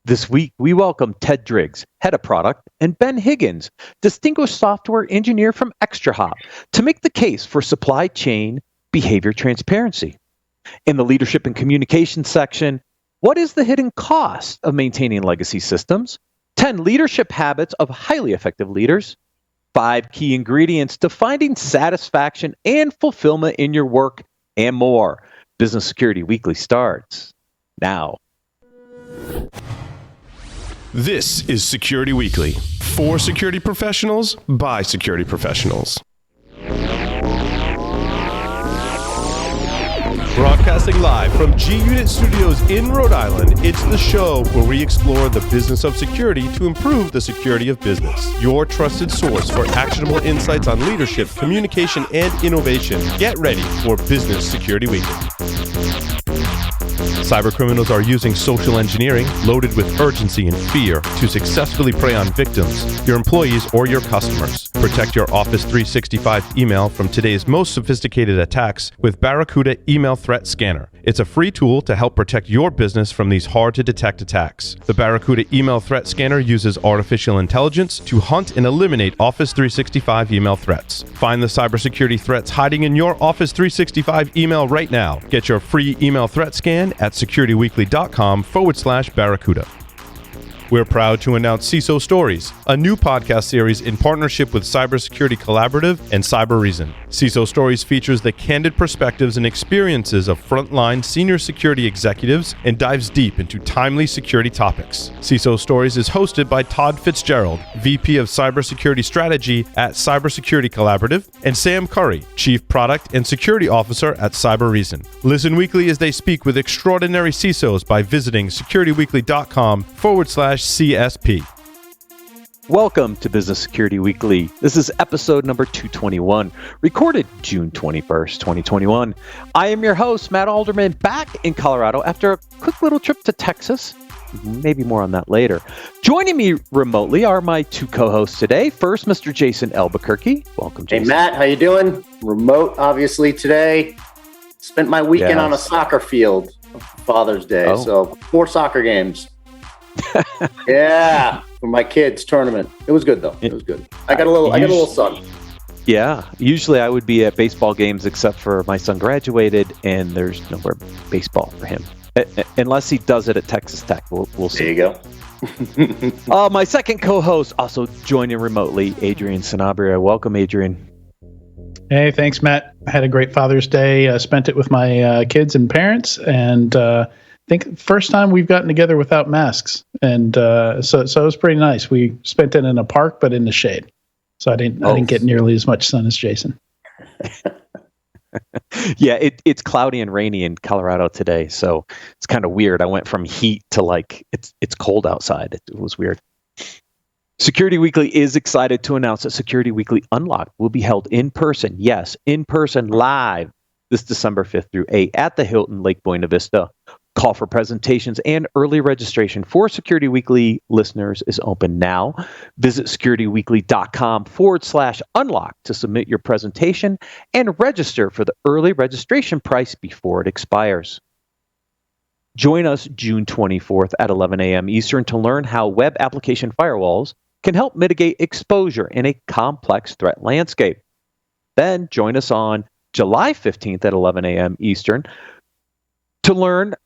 This week, we welcome Ted Driggs, Head of Product, and Ben Higgins, Distinguished Software Engineer from ExtraHop, to make the case for supply chain behavior transparency. In the Leadership and Communication section, what is the hidden cost of maintaining legacy systems? 10 leadership habits of highly effective leaders. 5 key ingredients to finding satisfaction and fulfillment in your work, and more. Business Security Weekly starts now. This is Security Weekly, for security professionals, by security professionals. Broadcasting live from G-Unit Studios in Rhode Island, it's the show where we explore the business of security to improve the security of business. Your trusted source for actionable insights on leadership, communication, and innovation. Get ready for Business Security Weekly. Cybercriminals are using social engineering loaded with urgency and fear to successfully prey on victims, your employees, or your customers. Protect your Office 365 email from today's most sophisticated attacks with Barracuda Email Threat Scanner. It's a free tool to help protect your business from these hard-to-detect attacks. The Barracuda Email Threat Scanner uses artificial intelligence to hunt and eliminate Office 365 email threats. Find the cybersecurity threats hiding in your Office 365 email right now. Get your free email threat scan at securityweekly.com/Barracuda. We're proud to announce CISO Stories, a new podcast series in partnership with Cybersecurity Collaborative and Cyber Reason. CISO Stories features the candid perspectives and experiences of frontline senior security executives and dives deep into timely security topics. CISO Stories is hosted by Todd Fitzgerald, VP of Cybersecurity Strategy at Cybersecurity Collaborative, and Sam Curry, Chief Product and Security Officer at Cyber Reason. Listen weekly as they speak with extraordinary CISOs by visiting securityweekly.com/CSP. Welcome to Business Security Weekly. This is episode number 221, recorded June 21st, 2021. I am your host, Matt Alderman, back in Colorado after a quick little trip to Texas. Maybe more on that later. Joining me remotely are my two co-hosts today. First, Mr. Jason Albuquerque. Welcome, Jason. Hey, Matt. How you doing? Remote, obviously, today. Spent my weekend on a soccer field for Father's Day, so 4 soccer games. Yeah, for my kids' tournament. It was good though. It was good. I got a little son. Yeah, usually I would be at baseball games, except for my son graduated, and there's nowhere baseball for him, unless he does it at Texas Tech. We'll see. There you go. My second co-host, also joining remotely, Adrian Sanabria. Welcome, Adrian. Hey, thanks, Matt. I had a great Father's Day. Spent it with my kids and parents, and I think first time we've gotten together without masks, and so it was pretty nice. We spent it in a park, but in the shade, so I didn't get nearly as much sun as Jason. Yeah, it's cloudy and rainy in Colorado today, so it's kind of weird. I went from heat to it's cold outside. It was weird. Security Weekly is excited to announce that Security Weekly Unlocked will be held in person. Yes, in person, live, this December 5th through 8th at the Hilton Lake Buena Vista. Call for presentations and early registration for Security Weekly listeners is open now. Visit securityweekly.com/unlock to submit your presentation and register for the early registration price before it expires. Join us June 24th at 11 a.m. Eastern to learn how web application firewalls can help mitigate exposure in a complex threat landscape. Then join us on July 15th at 11 a.m. Eastern to learn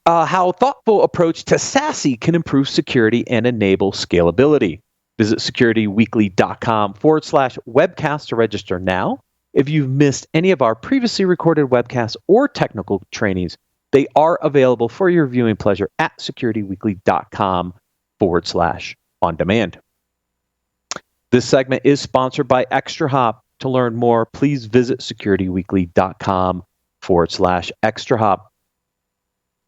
how thoughtful approach to SASE can improve security and enable scalability. Visit securityweekly.com/webcast to register now. If you've missed any of our previously recorded webcasts or technical trainings, they are available for your viewing pleasure at securityweekly.com/on-demand. This segment is sponsored by ExtraHop. To learn more, please visit securityweekly.com/ExtraHop.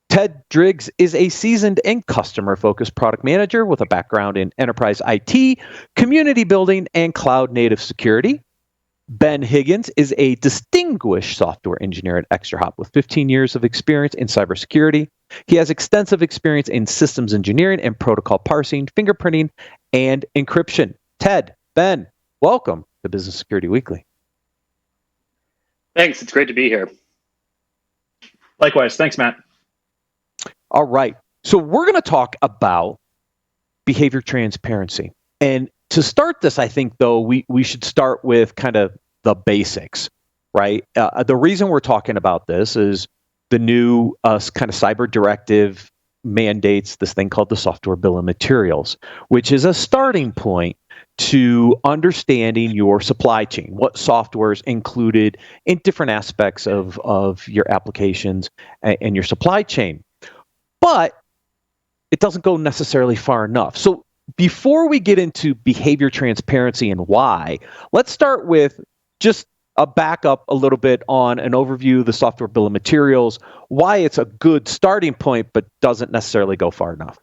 Ted Driggs is a seasoned and customer-focused product manager with a background in enterprise IT, community building, and cloud-native security. Ben Higgins is a distinguished software engineer at ExtraHop with 15 years of experience in cybersecurity. He has extensive experience in systems engineering and protocol parsing, fingerprinting, and encryption. Ted, Ben, welcome to Business Security Weekly. Thanks. It's great to be here. Likewise. Thanks, Matt. All right. So we're going to talk about behavior transparency. And to start this, I think, though, we should start with kind of the basics, right? The reason we're talking about this is the new kind of cyber directive mandates this thing called the software bill of materials, which is a starting point to understanding your supply chain, what software is included in different aspects of your applications and your supply chain. But it doesn't go necessarily far enough. So before we get into behavior transparency and why, let's start with just a backup a little bit on an overview of the software bill of materials, why it's a good starting point, but doesn't necessarily go far enough.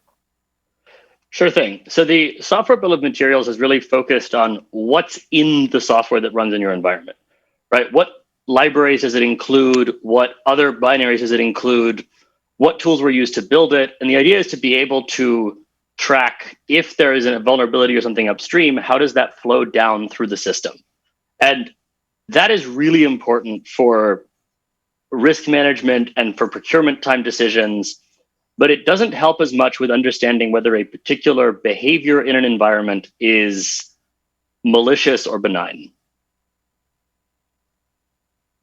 Sure thing. So the software bill of materials is really focused on what's in the software that runs in your environment, right? What libraries does it include? What other binaries does it include? What tools were used to build it? And the idea is to be able to track if there is a vulnerability or something upstream, how does that flow down through the system? And that is really important for risk management and for procurement time decisions, but it doesn't help as much with understanding whether a particular behavior in an environment is malicious or benign.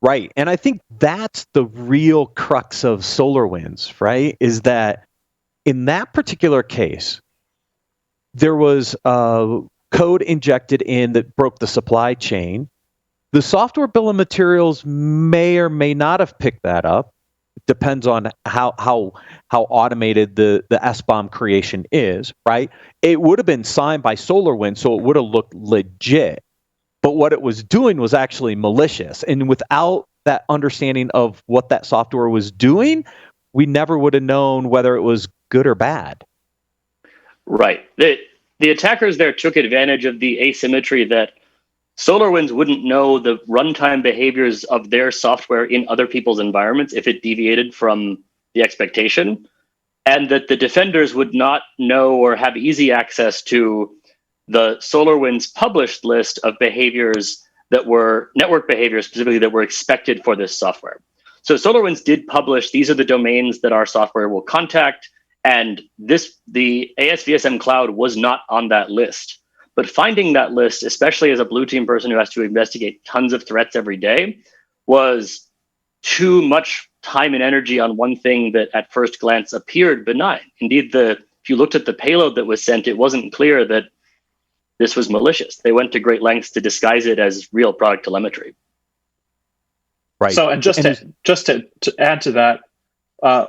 Right. And I think that's the real crux of SolarWinds, right? Is that in that particular case, there was code injected in that broke the supply chain. The software bill of materials may or may not have picked that up. It depends on how automated the SBOM creation is, right? It would have been signed by SolarWinds, so it would have looked legit. But what it was doing was actually malicious. And without that understanding of what that software was doing, we never would have known whether it was good or bad. Right. The attackers there took advantage of the asymmetry that SolarWinds wouldn't know the runtime behaviors of their software in other people's environments if it deviated from the expectation, and that the defenders would not know or have easy access to the SolarWinds published list of behaviors that were network behaviors specifically that were expected for this software. So SolarWinds did publish, these are the domains that our software will contact, and the ASVSM cloud was not on that list. But finding that list, especially as a blue team person who has to investigate tons of threats every day, was too much time and energy on one thing that at first glance appeared benign. Indeed, if you looked at the payload that was sent, it wasn't clear that this was malicious. They went to great lengths to disguise it as real product telemetry. Right. So, and just to add to that,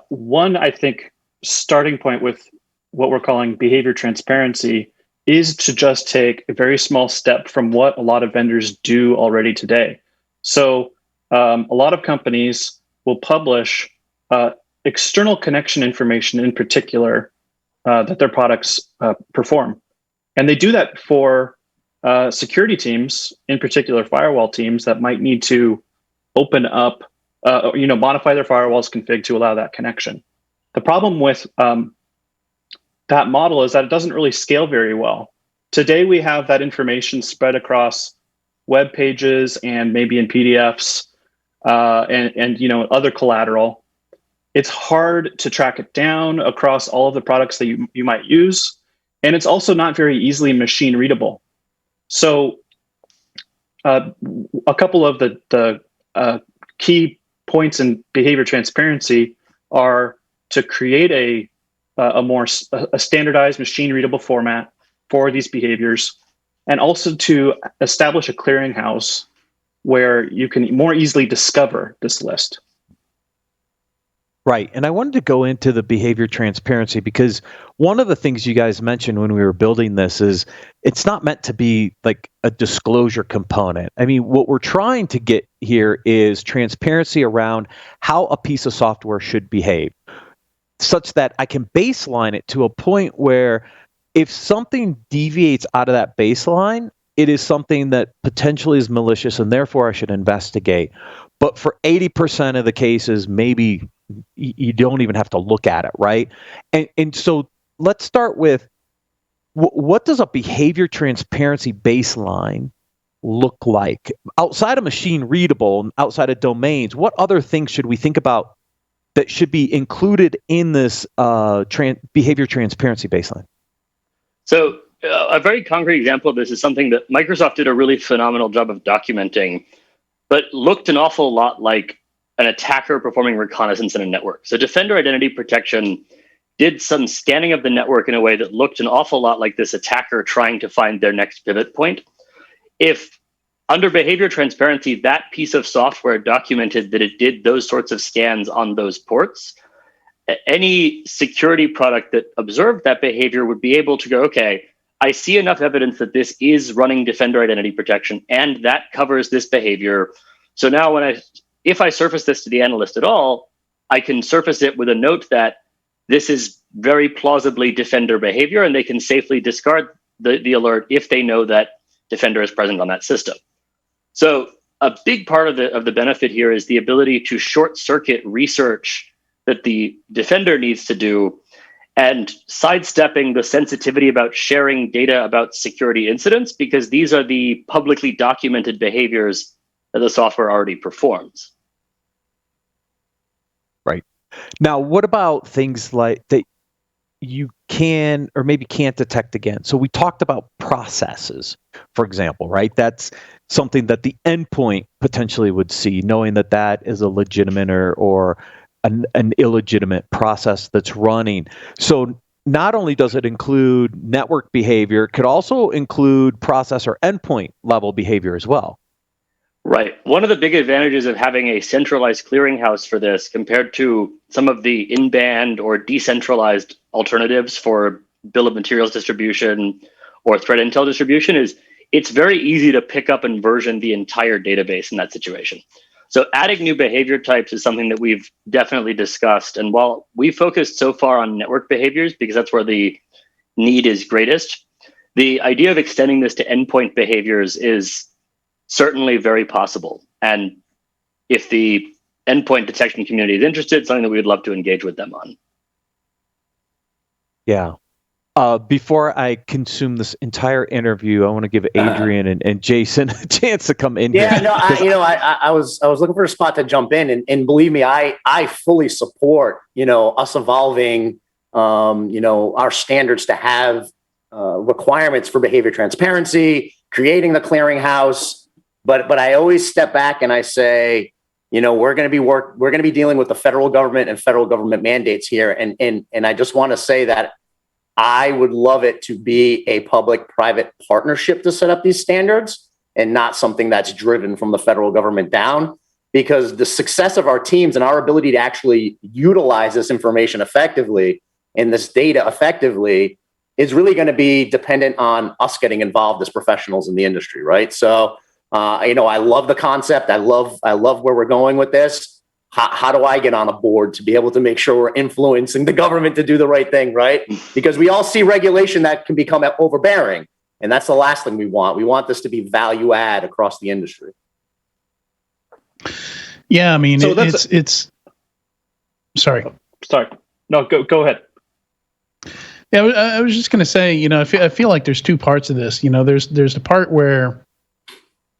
one, I think, starting point with what we're calling behavior transparency is to just take a very small step from what a lot of vendors do already today. So a lot of companies will publish external connection information in particular that their products perform. And they do that for security teams, in particular firewall teams that might need to open up, modify their firewall's config to allow that connection. The problem with that model is that it doesn't really scale very well. Today, we have that information spread across web pages and maybe in PDFs and other collateral. It's hard to track it down across all of the products that you might use. And it's also not very easily machine readable. So a couple of the key points in behavior transparency are to create a standardized machine readable format for these behaviors, and also to establish a clearinghouse where you can more easily discover this list. Right. And I wanted to go into the behavior transparency because one of the things you guys mentioned when we were building this is it's not meant to be like a disclosure component. I mean, what we're trying to get here is transparency around how a piece of software should behave, such that I can baseline it to a point where if something deviates out of that baseline, it is something that potentially is malicious and therefore I should investigate. But for 80% of the cases, maybe you don't even have to look at it, right? And so let's start with what does a behavior transparency baseline look like? Outside of machine readable, outside of domains, what other things should we think about that should be included in this behavior transparency baseline? So a very concrete example of this is something that Microsoft did a really phenomenal job of documenting, but looked an awful lot like an attacker performing reconnaissance in a network. So Defender Identity Protection did some scanning of the network in a way that looked an awful lot like this attacker trying to find their next pivot point. If under behavior transparency, that piece of software documented that it did those sorts of scans on those ports, any security product that observed that behavior would be able to go, okay, I see enough evidence that this is running Defender Identity Protection, and that covers this behavior. So now if I surface this to the analyst at all, I can surface it with a note that this is very plausibly Defender behavior, and they can safely discard the alert if they know that Defender is present on that system. So a big part of the benefit here is the ability to short circuit research that the defender needs to do, and sidestepping the sensitivity about sharing data about security incidents, because these are the publicly documented behaviors that the software already performs. Right. Now, what about things like that you can or maybe can't detect again? So we talked about processes, for example, right? That's something that the endpoint potentially would see, knowing that that is a legitimate or an illegitimate process that's running. So not only does it include network behavior, it could also include process or endpoint level behavior as well. Right. One of the big advantages of having a centralized clearinghouse for this compared to some of the in-band or decentralized alternatives for bill of materials distribution or threat intel distribution is it's very easy to pick up and version the entire database in that situation. So adding new behavior types is something that we've definitely discussed. And while we focused so far on network behaviors because that's where the need is greatest, the idea of extending this to endpoint behaviors is certainly very possible. And if the endpoint detection community is interested, something that we would love to engage with them on. Yeah. Before I consume this entire interview, I want to give Adrian and Jason a chance to come in. Yeah, here. no, I was looking for a spot to jump in, and believe me, I fully support us evolving our standards to have requirements for behavior transparency, creating the clearinghouse. But I always step back and I say, we're going to be dealing with the federal government and federal government mandates here, and I just want to say that I would love it to be a public-private partnership to set up these standards and not something that's driven from the federal government down, because the success of our teams and our ability to actually utilize this information effectively and this data effectively is really going to be dependent on us getting involved as professionals in the industry, right? So, I love the concept. I love where we're going with this. How do I get on a board to be able to make sure we're influencing the government to do the right thing, right? Because we all see regulation that can become overbearing, and that's the last thing we want. We want this to be value add across the industry. Yeah, I mean, so it's. Sorry. No, go ahead. Yeah, I was just going to say, I feel like there's two parts of this. There's the part where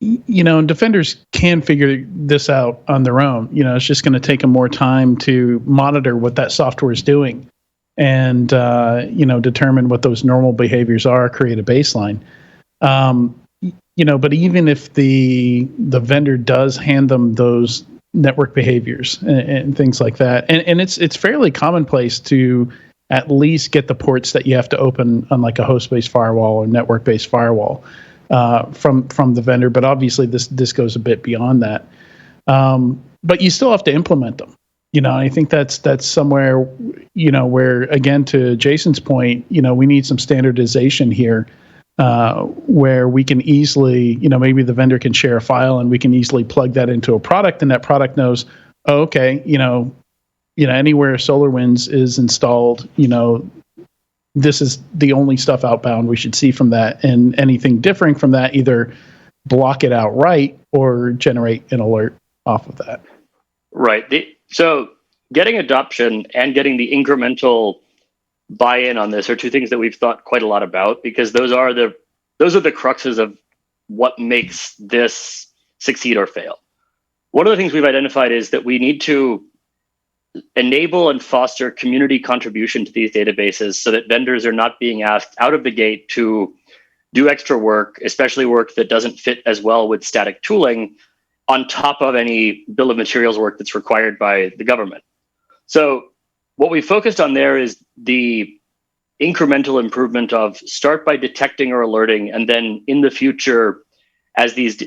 defenders can figure this out on their own. It's just going to take them more time to monitor what that software is doing and, determine what those normal behaviors are, create a baseline. But even if the vendor does hand them those network behaviors and things like that, and it's fairly commonplace to at least get the ports that you have to open on like a host-based firewall or network-based firewall. From the vendor, but obviously this goes a bit beyond that. But you still have to implement them. I think that's somewhere, where, again, to Jason's point, we need some standardization here, where we can easily, maybe the vendor can share a file and we can easily plug that into a product, and that product knows, oh, okay, anywhere SolarWinds is installed, this is the only stuff outbound we should see from that, and anything differing from that, either block it outright or generate an alert off of that. Right. So getting adoption and getting the incremental buy-in on this are two things that we've thought quite a lot about, because those are the cruxes of what makes this succeed or fail. One of the things we've identified is that we need to enable and foster community contribution to these databases so that vendors are not being asked out of the gate to do extra work, especially work that doesn't fit as well with static tooling, on top of any bill of materials work that's required by the government. So what we focused on there is the incremental improvement of start by detecting or alerting, and then in the future, as these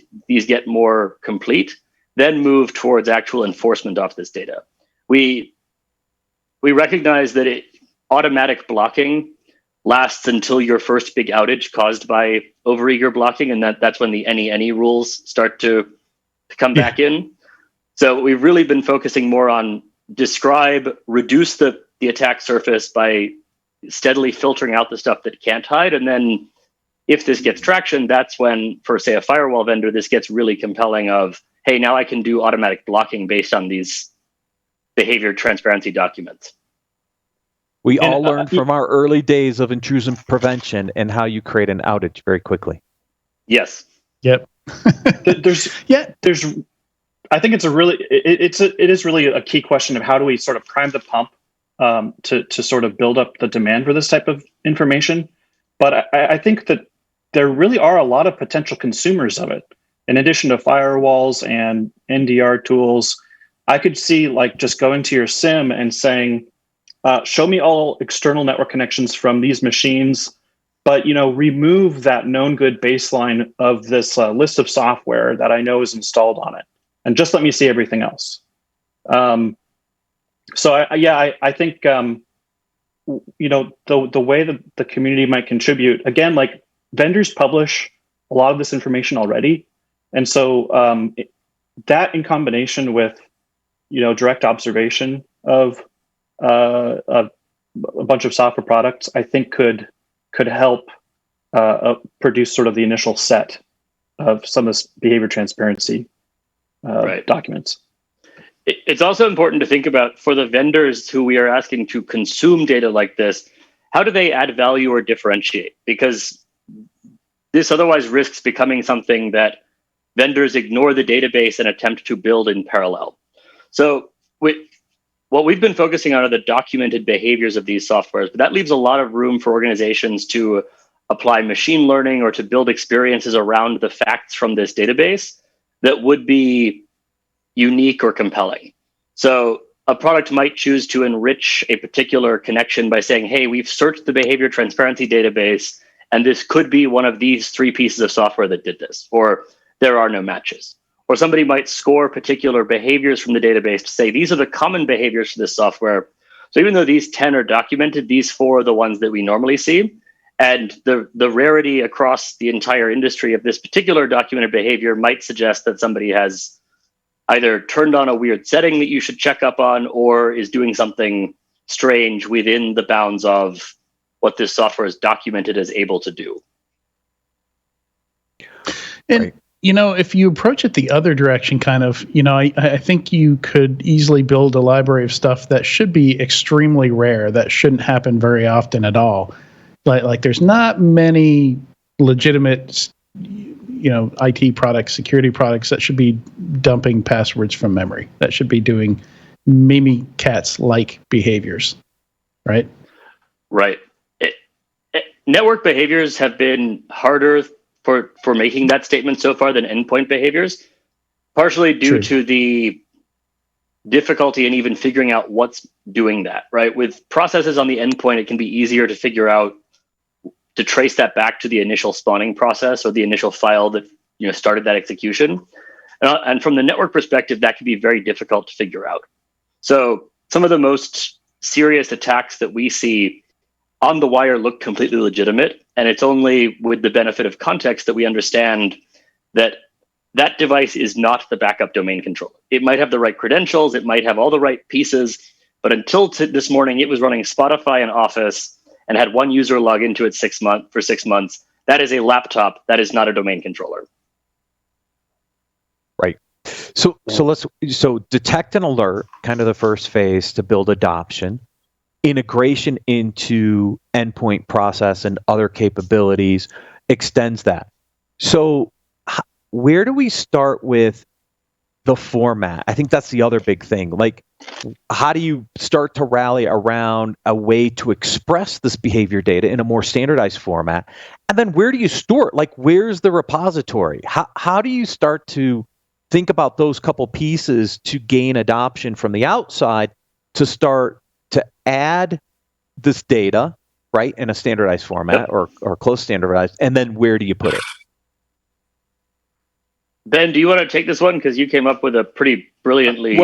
get more complete, then move towards actual enforcement of this data. We recognize that automatic blocking lasts until your first big outage caused by overeager blocking, and that's when the any rules start to come back in. So we've really been focusing more on reduce the attack surface by steadily filtering out the stuff that can't hide, and then if this gets traction, that's when, for say a firewall vendor, this gets really compelling of, hey, now I can do automatic blocking based on these behavior transparency documents. We all learned from our early days of intrusion prevention and how you create an outage very quickly. Yes. Yep. I think it is really a key question of how do we sort of prime the pump to sort of build up the demand for this type of information. But I think that there really are a lot of potential consumers of it. In addition to firewalls and NDR tools, I could see like just going to your SIM and saying, show me all external network connections from these machines, but remove that known good baseline of this list of software that I know is installed on it, and just let me see everything else. So I think the way that the community might contribute, again, like vendors publish a lot of this information already, and so that in combination with direct observation of a bunch of software products, I think could help produce sort of the initial set of some of this behavior transparency documents. It's also important to think about, for the vendors who we are asking to consume data like this, how do they add value or differentiate? Because this otherwise risks becoming something that vendors ignore the database and attempt to build in parallel. So what we've been focusing on are the documented behaviors of these softwares, but that leaves a lot of room for organizations to apply machine learning or to build experiences around the facts from this database that would be unique or compelling. So a product might choose to enrich a particular connection by saying, hey, we've searched the behavior transparency database, and this could be one of these 3 pieces of software that did this, or there are no matches. Or somebody might score particular behaviors from the database to say, these are the common behaviors for this software. So even though these 10 are documented, these 4 are the ones that we normally see. And the rarity across the entire industry of this particular documented behavior might suggest that somebody has either turned on a weird setting that you should check up on, or is doing something strange within the bounds of what this software is documented as able to do. And, if you approach it the other direction, kind of, I think you could easily build a library of stuff that should be extremely rare, that shouldn't happen very often at all. Like there's not many legitimate, IT products, security products that should be dumping passwords from memory, that should be doing Mimikatz-like behaviors, right? Right. Network behaviors have been harder for making that statement so far than endpoint behaviors, partially due to the difficulty in even figuring out what's doing that, right? With processes on the endpoint, it can be easier to figure out, to trace that back to the initial spawning process or the initial file that started that execution. And from the network perspective, that can be very difficult to figure out. So some of the most serious attacks that we see on the wire look completely legitimate, and it's only with the benefit of context that we understand that that device is not the backup domain controller. It might have the right credentials, it might have all the right pieces, but until this morning, it was running Spotify and Office and had one user log into it for 6 months. That is a laptop. That is not a domain controller. Right. So detect and alert, kind of the first phase to build adoption. Integration into endpoint process and other capabilities extends that. So where do we start with the format. I think that's the other big thing. Like, how do you start to rally around a way to express this behavior data in a more standardized format? And then where do you store it? Like, where's the repository? How do you start to think about those couple pieces to gain adoption from the outside to start to add this data, right, in a standardized format or close standardized, and then where do you put it? Ben, do you want to take this one because you came up with a pretty brilliantly?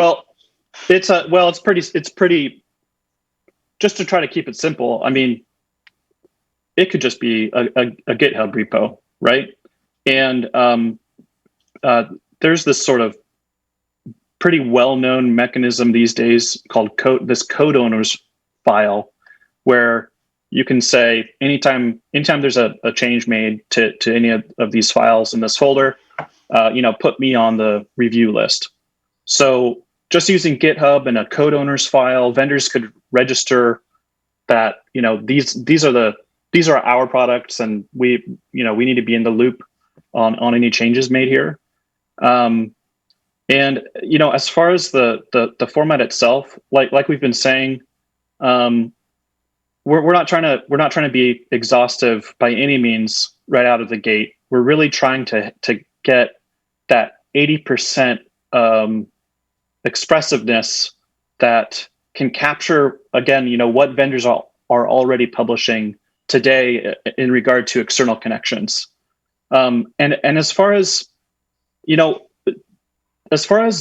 It's pretty. Just to try to keep it simple, I mean, it could just be a GitHub repo, right? And there's this sort of pretty well-known mechanism these days called code owners file, where you can say anytime there's a change made to any of these files in this folder, put me on the review list. So just using GitHub and a code owners file, vendors could register that, these are our products, and we need to be in the loop on any changes made here. And as far as the format itself, like we've been saying, we're not trying to be exhaustive by any means right out of the gate. We're really trying to get that 80% expressiveness that can capture, again, what vendors are already publishing today in regard to external connections. And as far as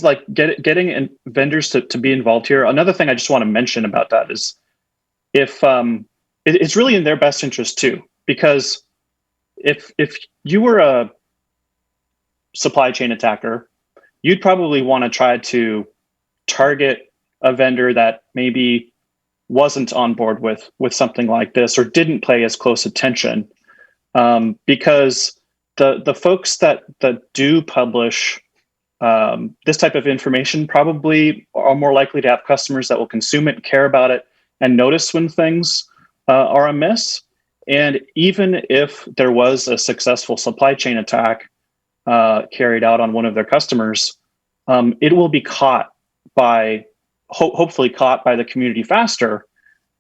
like getting vendors to be involved here, another thing I just want to mention about that is if it's really in their best interest too, because if you were a supply chain attacker, you'd probably want to try to target a vendor that maybe wasn't on board with something like this or didn't pay as close attention, because the folks that do publish this type of information probably are more likely to have customers that will consume it, care about it, and notice when things are amiss. And even if there was a successful supply chain attack carried out on one of their customers, it will be caught by, hopefully caught by the community faster.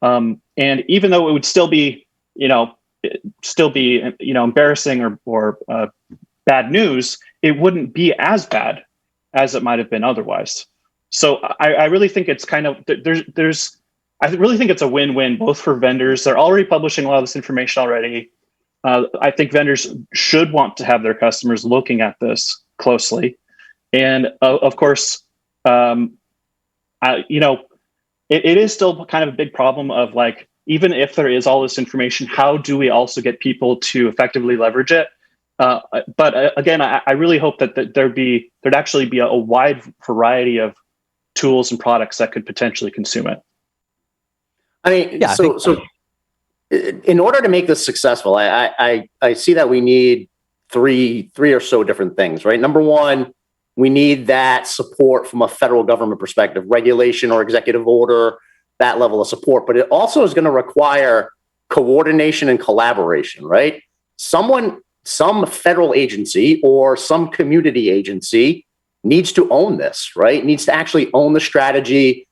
And even though it would still be embarrassing or bad news, it wouldn't be as bad as it might have been otherwise. So I really think it's kind of, I really think it's a win-win both for vendors. They're already publishing a lot of this information already. I think vendors should want to have their customers looking at this closely. And of course, it is still kind of a big problem of, like, even if there is all this information, how do we also get people to effectively leverage it? But again, I really hope that there'd actually be a wide variety of tools and products that could potentially consume it. I mean, yeah, so in order to make this successful, I see that we need three or so different things, right? Number one, we need that support from a federal government perspective, regulation or executive order, that level of support. But it also is going to require coordination and collaboration, right? Some federal agency or some community agency needs to own this, right? Needs to actually own the strategy,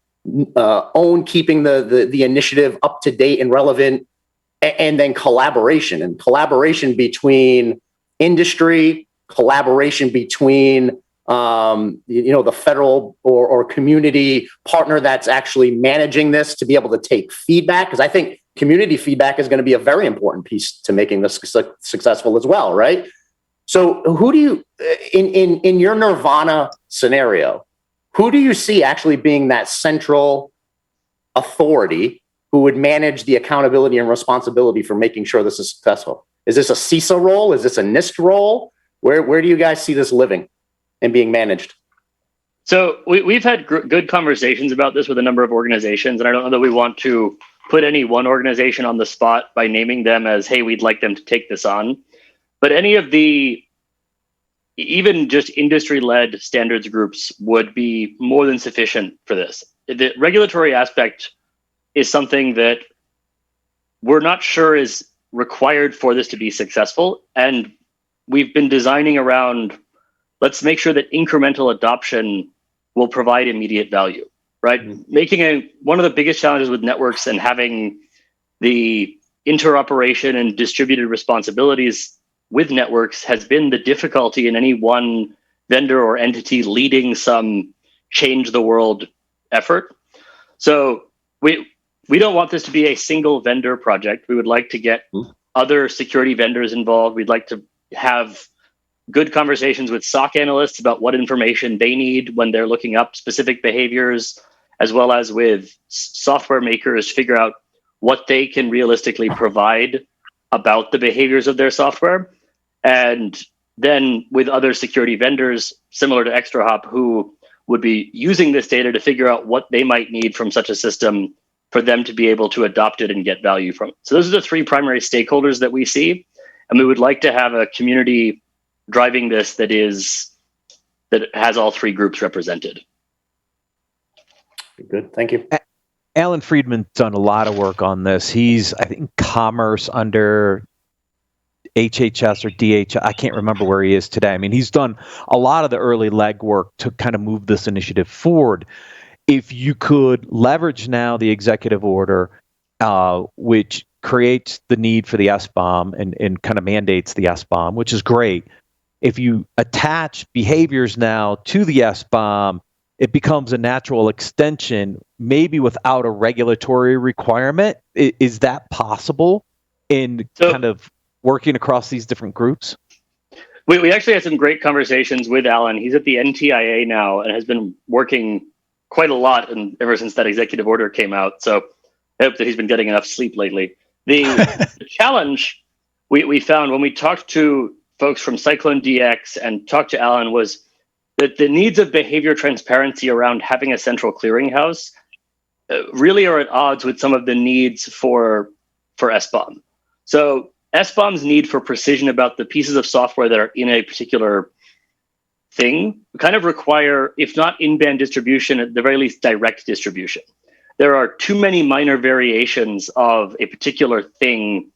own keeping the initiative up to date and relevant, and then collaboration between industry, collaboration between the federal or community partner that's actually managing this to be able to take feedback, because I think community feedback is going to be a very important piece to making this successful as well, right? So who do you, in your Nirvana scenario, who do you see actually being that central authority who would manage the accountability and responsibility for making sure this is successful? Is this a CISO role? Is this a NIST role? Where do you guys see this living and being managed? So we've had good conversations about this with a number of organizations, and I don't know that we want to put any one organization on the spot by naming them as, hey, we'd like them to take this on. But any of the even just industry-led standards groups would be more than sufficient for this. The regulatory aspect is something that we're not sure is required for this to be successful. And we've been designing around let's make sure that incremental adoption will provide immediate value, right? Mm-hmm. One of the biggest challenges with networks and having the interoperation and distributed responsibilities with networks has been the difficulty in any one vendor or entity leading some change the world effort. So we don't want this to be a single vendor project. We would like to get other security vendors involved. We'd like to have good conversations with SOC analysts about what information they need when they're looking up specific behaviors, as well as with software makers to figure out what they can realistically provide about the behaviors of their software. And then with other security vendors, similar to ExtraHop, who would be using this data to figure out what they might need from such a system for them to be able to adopt it and get value from it. So those are the three primary stakeholders that we see. And we would like to have a community driving this that has all three groups represented. Good, thank you. Alan Friedman's done a lot of work on this. He's, I think, commerce under HHS or DHS. I can't remember where he is today. I mean, he's done a lot of the early legwork to kind of move this initiative forward. If you could leverage now the executive order, which creates the need for the SBOM and kind of mandates the SBOM, which is great. If you attach behaviors now to the SBOM, it becomes a natural extension, maybe without a regulatory requirement. Is that possible in kind of working across these different groups? We actually had some great conversations with Alan. He's at the NTIA now and has been working quite a lot ever since that executive order came out. So I hope that he's been getting enough sleep lately. The challenge we found when we talked to folks from Cyclone DX and talked to Alan was that the needs of behavior transparency around having a central clearinghouse really are at odds with some of the needs for SBOM. So SBOM's need for precision about the pieces of software that are in a particular thing kind of require, if not in-band distribution, at the very least direct distribution. There are too many minor variations of a particular thing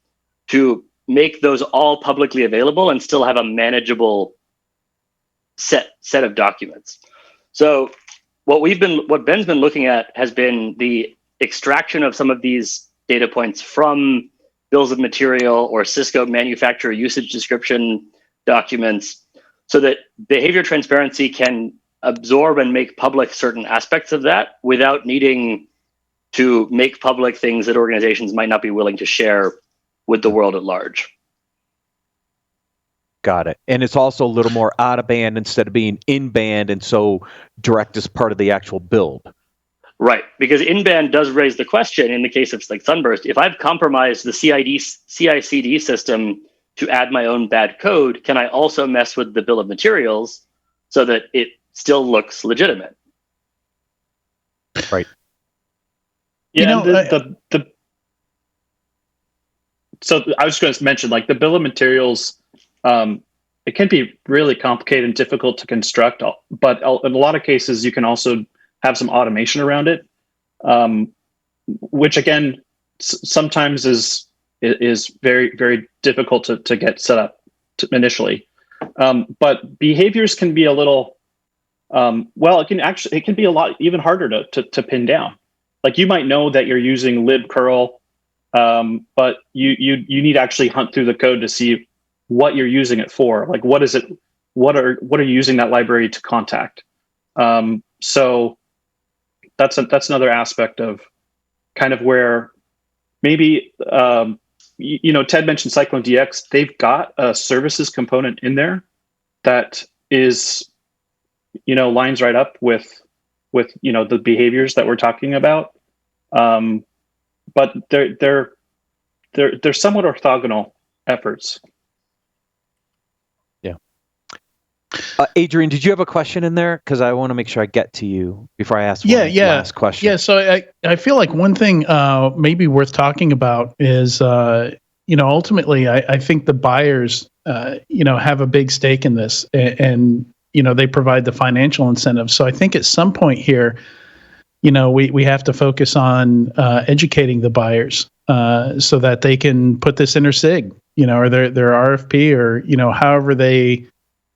to make those all publicly available and still have a manageable set of documents. So what Ben's been looking at has been the extraction of some of these data points from bills of material or Cisco manufacturer usage description documents so that behavior transparency can absorb and make public certain aspects of that without needing to make public things that organizations might not be willing to share with the world at large. Got it. And it's also a little more out of band instead of being in band, and so direct as part of the actual build. Right, because in-band does raise the question in the case of like Sunburst, if I've compromised the CI/CD system to add my own bad code, can I also mess with the bill of materials so that it still looks legitimate? Right. Yeah, so I was going to mention, like, the bill of materials, it can be really complicated and difficult to construct, but in a lot of cases, you can also have some automation around it, which again, sometimes is very, very difficult to get set up initially. But behaviors can be a little, it can be a lot even harder to pin down. Like, you might know that you're using libcurl, but you need to actually hunt through the code to see what you're using it for. Like, what is it? What are you using that library to contact? So that's another aspect of kind of where maybe Ted mentioned Cyclone DX. They've got a services component in there that is lines right up with the behaviors that we're talking about. But they're somewhat orthogonal efforts. Yeah. Adrian, did you have a question in there? Because I want to make sure I get to you before I ask last question. Yeah. So I feel like one thing maybe worth talking about is ultimately I think the buyers have a big stake in this, and they provide the financial incentives. So I think at some point here, we have to focus on educating the buyers so that they can put this in their SIG, or their RFP, or however they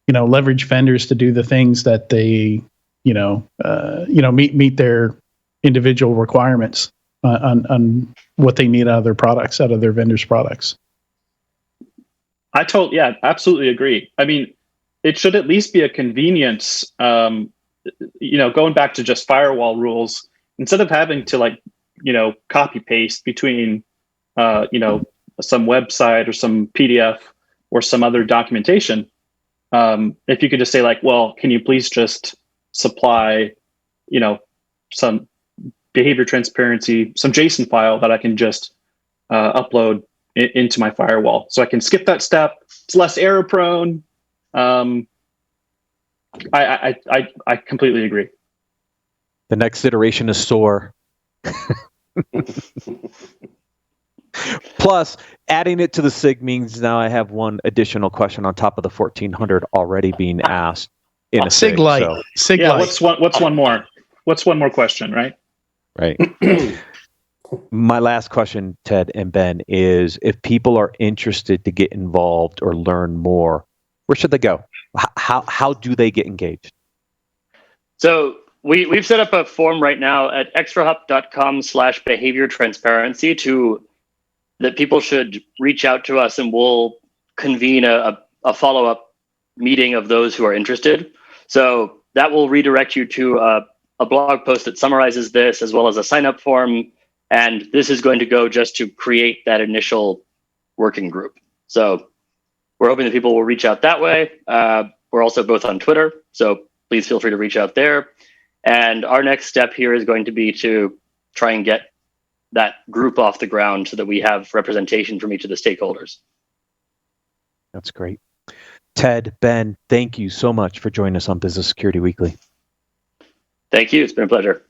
leverage vendors to do the things that they, meet their individual requirements on what they need out of their products, out of their vendors' products. Absolutely agree. I mean, it should at least be a convenience. Going back to just firewall rules, instead of having to copy paste between some website or some PDF or some other documentation. If you could just say can you please just supply, some behavior transparency, some JSON file that I can just upload into my firewall, so I can skip that step. It's less error prone. I completely agree. The next iteration is SOAR. Plus, adding it to the SIG means now I have one additional question on top of the 1,400 already being asked in a SIG. Lite. So. SIG Lite. What's one more? What's one more question, right? Right. My last question, Ted and Ben, is if people are interested to get involved or learn more, where should they go? How do they get engaged? So we've set up a form right now at extrahop.com/behavior transparency that people should reach out to us, and we'll convene a follow-up meeting of those who are interested. So that will redirect you to a blog post that summarizes this, as well as a sign-up form. And this is going to go just to create that initial working group. So we're hoping that people will reach out that way. We're also both on Twitter, so please feel free to reach out there. And our next step here is going to be to try and get that group off the ground so that we have representation from each of the stakeholders. That's great. Ted, Ben, thank you so much for joining us on Business Security Weekly. Thank you. It's been a pleasure.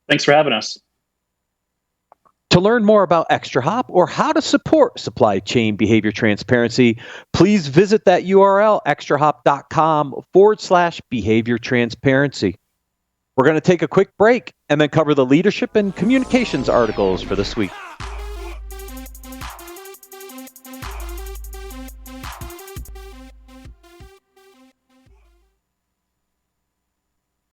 Thanks for having us. To learn more about ExtraHop or how to support supply chain behavior transparency, please visit that URL, extrahop.com/behavior transparency. We're going to take a quick break and then cover the leadership and communications articles for this week.